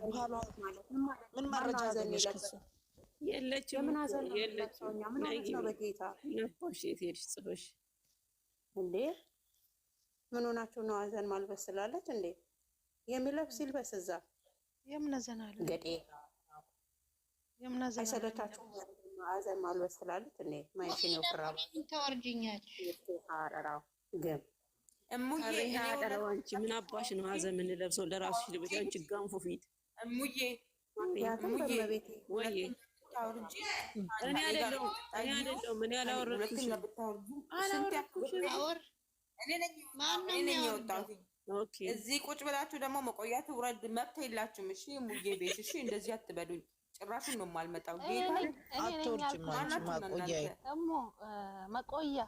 ባሏ ምን መረጃ አገኘሽ ከሱ? የለችም። ምን አዘን ነው ለብሰውኛ ምን ሆነሽ ነው በጌታ ነፋሽ የትሄድሽ ጽፈሽ እንዴ? ምን ሆናችሁ ነው? አዘን ማልበስ ስላለች እንዴ? የሚለብስ ይልበስ። እዛ የምናዘናል ገዴ የምናዘናል አይሰለቻችሁም? አዘን ማልበስ ስላለች እንዴ? ማይሽን ይወፍራል ተወርጅኛል አራራው ግን እሙዬ ያደረዋንቺ ምን አባሽ ነው አዘን ምን ለብሰው ለራስሽ ልበሽ አንቺ ጋንፎ ፊት እሙዬ ወይ እኔ አይደለሁም ምን ያላወራኩሽ ኦኬ እዚህ ቁጭ ብላችሁ ደግሞ መቆያቱ ውረድ መብት የላችሁም። እሺ ሙዬ ቤት እሺ እንደዚህ አትበሉኝ። ጭራሹን ነው የማልመጣው። ጌታ አትወርጅም አንቺ ማቆያ ደግሞ መቆያ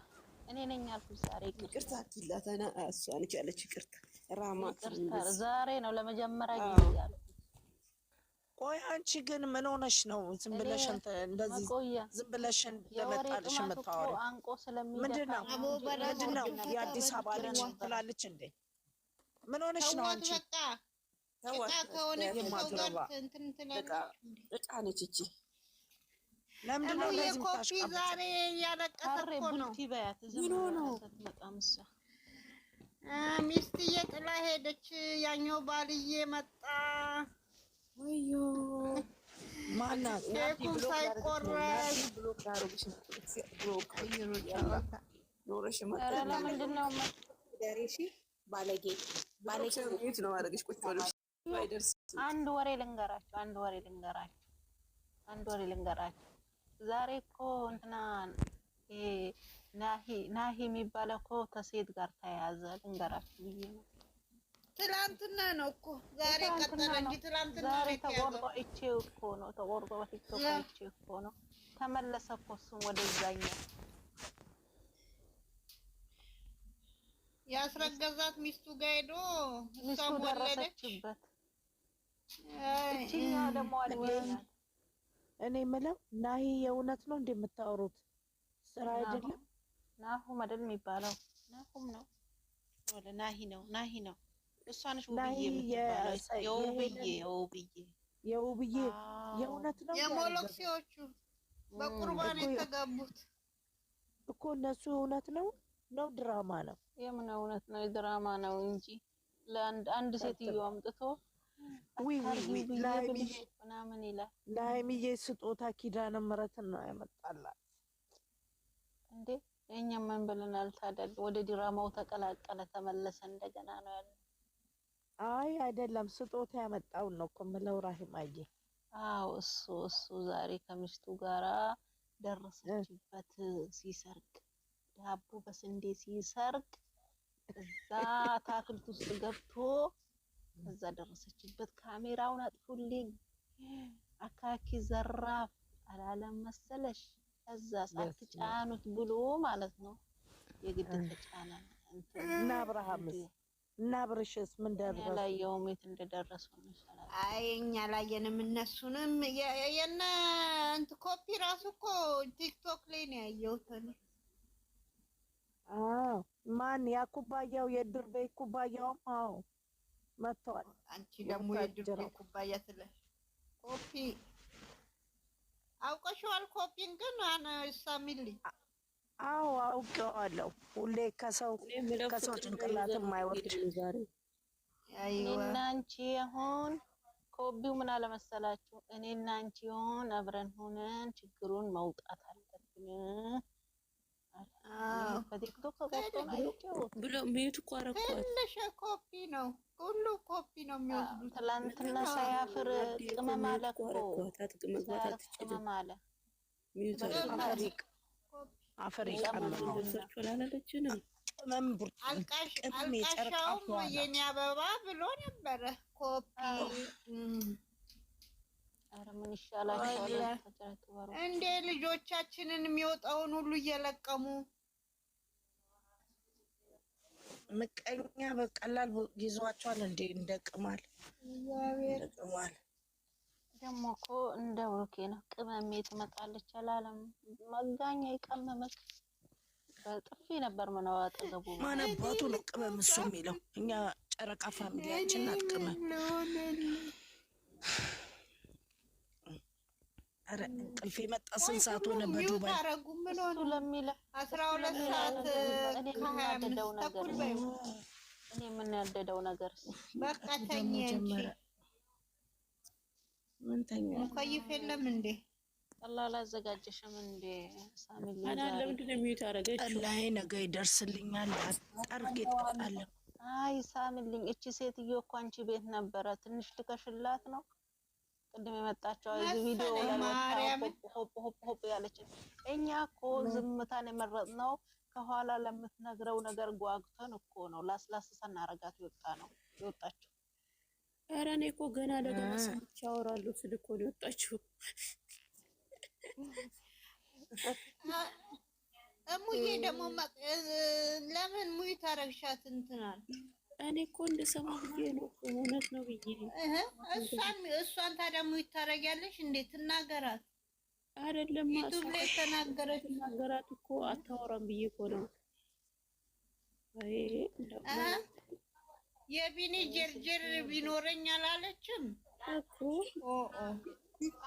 እኔ ነኝ ያልኩት። ዛሬ ይቅርታ አትይላታና እሷ ነች ያለች ይቅርታ ራማ ዛሬ ነው ለመጀመሪያ ጊዜ ያልኩት። ቆይ አንቺ ግን ምን ሆነሽ ነው ዝም ብለሽ እንደዚህ ዝም ብለሽ ለመጣልሽ የምታወሪው? ምንድነው የአዲስ አበባ ልጅ ትላለች እንዴ? ምን ሆነሽ ነው አንቺ? የማትረባ እቃ ነች እቺ። ለምንድን ነው ለዚህ ኮፒ ዛሬ ያለቀሰ እኮ ነው። ምን ሆኖ ሚስትዬ ጥላ ሄደች። ያኛው ባልዬ መጣ። ወዮ ማናት? ኬኩን ሳይቆረስ ብሎክ አሮግሽ ብሎክ ኖረሽ ኧረ ለምንድን ነው ደሬሺ ባለጌ የት ነው ማድረግሽ? ቁጭ ብለሽ አይደርስ። አንድ ወሬ ልንገራችሁ። ዛሬ እኮ እንትና ናሂ የሚባለው እኮ ከሴት ጋር ተያያዘ። ልንገራችሁ ብዬ ነው። ትላንትና ነው እኮ ዛሬ ቀጠለ እንጂ ትላንትና ዛሬ ተቆርጦ እቺው እኮ ነው ተቆርጦ በቲክቶክ እቺው እኮ ነው ተመለሰ እኮ እሱም ወደዛኛው ያስረገዛት ሚስቱ ጋር ሄዶ እሷም ወለደችበት። እቺኛ ደግሞ አልወለደ። እኔ የምለው ናሂ የእውነት ነው እንደምታወሩት ስራ አይደለም? ናሁም አይደል የሚባለው? ናሁም ነው ወለ ናሂ ነው እሷ ነች ውብዬ የውብዬ የእውነት ነው? የሞሎክሲዎቹ በቁርባን የተጋቡት እኮ እነሱ እውነት ነው ድራማ ነው? የምን እውነት ነው? የድራማ ነው እንጂ ለአንድ ሴትዮ አምጥቶ ምናምን ይላል። ለሀይሚዬ ስጦታ ኪዳነ ምሕረትን ነው ያመጣላት እንዴ? እኛ ምን ብለናል ታዲያ? ወደ ድራማው ተቀላቀለ ተመለሰ እንደገና ነው ያለው። አይ አይደለም ስጦታ ያመጣውን ነው እኮ የምለው ራሂማዬ። አዎ እሱ ዛሬ ከሚስቱ ጋራ ደረሰችበት ሲሰርቅ ዳቦ በስንዴ ሲሰርቅ እዛ አታክልት ውስጥ ገብቶ እዛ ደረሰችበት። ካሜራውን አጥፉልኝ አካኪ ዘራፍ አላለም መሰለሽ? እዛ ሳትጫኑት ብሎ ማለት ነው የግድ ተጫነ። እና አብርሃምስ እና ብርሽስ ምን ደረሰ? ያላየውም የት እንደደረሱ ነው ይሻላል። አይ እኛ ላየንም እነሱንም የነ እንት ኮፒ ራሱ እኮ ቲክቶክ ላይ ነው ያየሁት እኔ። ማን ያ ኩባያው የድር ቤት ኩባያውም መጥቷል። አንቺ ደግሞ የድር ቤት ኩባያ ስለሽ ኮፒ አውቀሽዋል? ኮፒን ግን ሳሚልኝ አውቀዋለሁ። ሁሌ ከሰው ጭንቅላት የማይወርድ ዛሬ እኔና አንቺ አሁን ኮፒው ምን አለ መሰላችሁ? እኔና አንቺ አሁን አብረን ሆነን ችግሩን መውጣት አለብን። በቲክቶክ ተቆጥቶ ነው ብሎ ሚዩት እኮ አረኳት። ትንሽ ኮፒ ነው ሁሉ ኮፒ ነው የሚወስዱት። ትላንትና ሳያፍር ቅመም አለ እኮ ቅመም አለ ሚዩት አፈሪቃ ነው አላለችንም። ቅመም አልቃሻውም የኔ አበባ ብሎ ነበረ ኮፒ። ኧረ ምን ይሻላችኋል እንዴ? ልጆቻችንን የሚወጣውን ሁሉ እየለቀሙ ምቀኛ በቀላል ይዟቸዋል እንዴ? እንደ ቅማል ደግሞ እኮ እንደ ብሩኬ ነው። ቅመሜ ትመጣለች አላለም? መጋኛ ይቀመመች በጥፊ ነበር ምናው አጠገቡ። ማን አባቱ ነው ቅመም እሱ የሚለው? እኛ ጨረቃ ፋሚሊያችን ናት ቅመም። ኧረ እንቅልፍ የመጣ ስንት ሰዓት ሆነ በዱባይ? ታረጉ ምን ሆነ? 12 ሰዓት ከ25 ተኩል በይው። እኔ የምናደደው ነገር በቃ ተኝ እንጂ ምን ተኛ? ሙከይፍ የለም እንዴ? ጠላ አላዘጋጀሽም እንዴ? ሳሚል አና ለምንድን ነው የሚዩት አደረገችው? ላይ ነገ ይደርስልኛል። አጣርጌ እጠጣለሁ። አይ ሳሚልኝ፣ እቺ ሴትዮ እኮ አንቺ ቤት ነበረ። ትንሽ ልከሽላት ነው ቅድም የመጣቸው እዚህ ቪዲዮ ላይ ሆፕ ያለች። እኛ እኮ ዝምታን የመረጥነው ከኋላ ለምትነግረው ነገር ጓጉተን እኮ ነው። ላስላስ ሰናረጋት የወጣችው። ኧረ እኔ እኮ ገና ለገና ሰምቼ አወራለሁ ስል እኮ ነው የወጣችው። እሙዬ ደግሞ ለምን ሙይ ታረግሻት እንትናል? እኔ እኮ እንደሰማ ብዬ ነው እኮ እውነት ነው ብዬ እሷን ታዲያ ሙይ ታረጊያለሽ? እንዴት ትናገራት? አይደለም ዩቱብ ላይ ተናገራት እኮ አታወራም ብዬ እኮ ነው። አይ የቢኒ ጀርጀር ቢኖረኝ አላለችም እኮ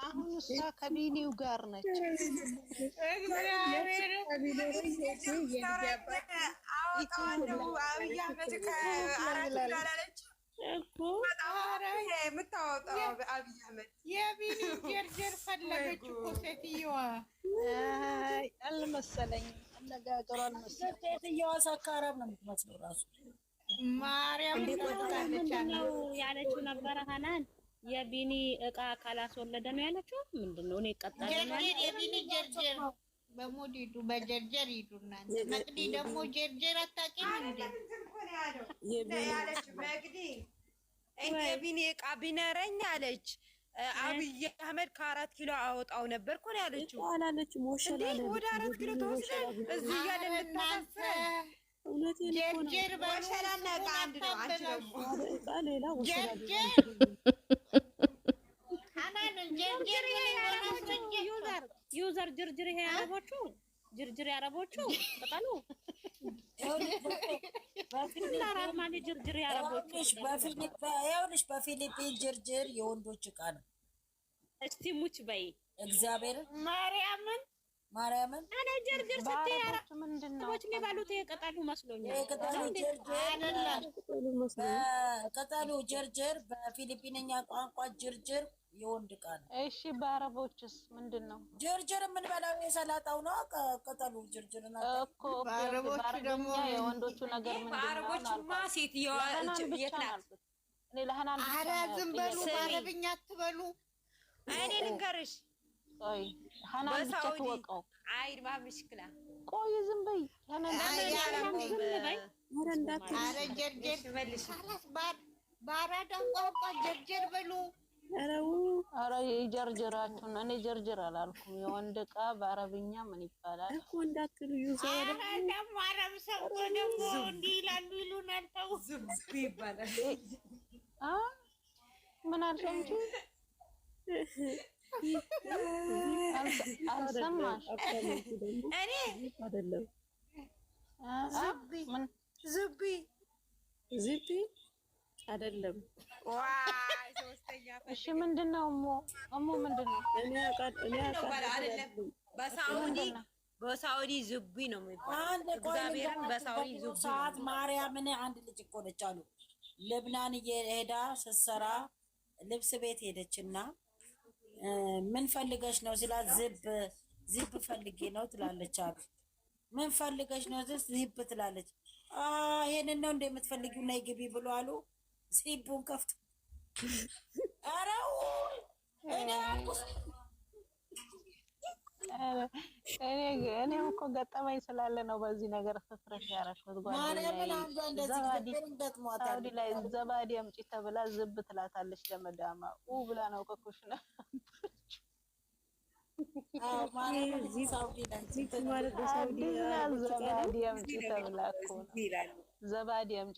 አሁን እሷ ከቢኒው ጋር ነች። የቢኒ ጀርጀር ፈለገች እኮ ሴትዮዋ። አልመሰለኝም፣ አነጋገሯ አልመሰለኝም። ሴትዮዋ ሰካራም ነው የምትመስለው ራሱ ማርያም ነው ያለችው ነበረ። ሀናን የቢኒ እቃ ካላስወለደ ነው ያለችው። ምንድነው እኔ ቀጣለ ማለት የቢኒ ጀርጀር በሞድ ሂዱ፣ በጀርጀር ሂዱ እናንተ። መቅዲ ደግሞ ጀርጀር አታውቂም እንዴ? የቢኒ እቃ ቢነረኝ አለች። አብይ አህመድ ከ4 ኪሎ አወጣው ነበር እኮ ነው ያለችው። አላለች ሞሽላ እንዴ ወደ 4 ኪሎ ተወስደ እዚህ ያለ ልታሳፍረን። ጀርጀር በሸራና እቃ አንድ ነው። አንቺ ደግሞ እቃ ሌላ ጀርጀር ሀናን ጀርጀር ዩዘር ጅርጅር ይሄ ያረቦቹ ጅርጅር ያረቦቹ በቃሉ በፊሊፒን ጅርጅር ያረቦቹ በፊሊፒን ጅርጅር የወንዶች እቃ ነው። እስቲ ሙች በይ እግዚአብሔር ማርያምን አና ጀርጀር ስትይ ያረቦቹ ምንድነው የሚባሉት? የቀጣሉ መስሎኛል። ቅጠሉ ጀርጀር በፊሊፒንኛ ቋንቋ ጅርጅር የወንድ እቃ ነው። እሺ በአረቦችስ ምንድነው? ጅርጅር የምንበላው የሰላጣው ነው። ቅጠሉ ጅርጅር ነው እኮ። በአረቦች ደግሞ የወንዶቹ ነገር ምንድነው? በአረቦችማ ሴትዮዋ የት ናት? እኔ ለሀናን ኧረ ዝም በሉ፣ በአረብኛ አትበሉ። እኔ ልንገርሽ፣ ቆይ ሀናን ብቻ ትወቀው። አይ ማ ምሽክላ ቆይ ዝም በይ ሀናን። ኧረ ጀርጀር መልሽ። በአራዳ ቋንቋ ጀርጀር በሉ። ኧረ የጀርጀራችሁን። እኔ ጀርጀር አላልኩም። የወንድ እቃ በአረብኛ ምን ይባላል እኮ እንዳትሉ። ዩዘር ደግሞ አረብ ሰው ደግሞ እንዲህ ይላሉ ይሉናል። ተው ዝም ይባላል። ምን አልሽ እንጂ አልሰማሽ? እኔ አይደለም ዝቢ አይደለም። እሺ ምንድነው? እሞ ምንድነው? እኔ አይደለም በሳውዲ ዝቢ ነው የሚባለው። እግዚአብሔርን በሳውዲ ዝቢ ሰዓት ማርያምን አንድ ልጅ እኮ ነች አሉ ልብናን እየሄዳ ስትሰራ ልብስ ቤት ሄደችና ምን ፈልገሽ ነው ሲላት ዝብ ፈልጌ ነው ትላለች አሉ። ምን ፈልገሽ ነው ዝብ ትላለች። ይሄንን ነው እንደምትፈልጊው ነይ ግቢ ብሎ አሉ። ሲቡን ከፍቶ አራው እኔም እኮ ገጠመኝ ስላለ ነው በዚህ ነገር ፍፍረሽ ያረኩት። ሳውዲ ላይ ዘባዲ አምጪ ተብላ ዝብ ትላታለች ለመዳማ ብላ ነው ከኩሽና ዘባዲ አምጪ ተብላ እኮ ዘባዲ አምጪ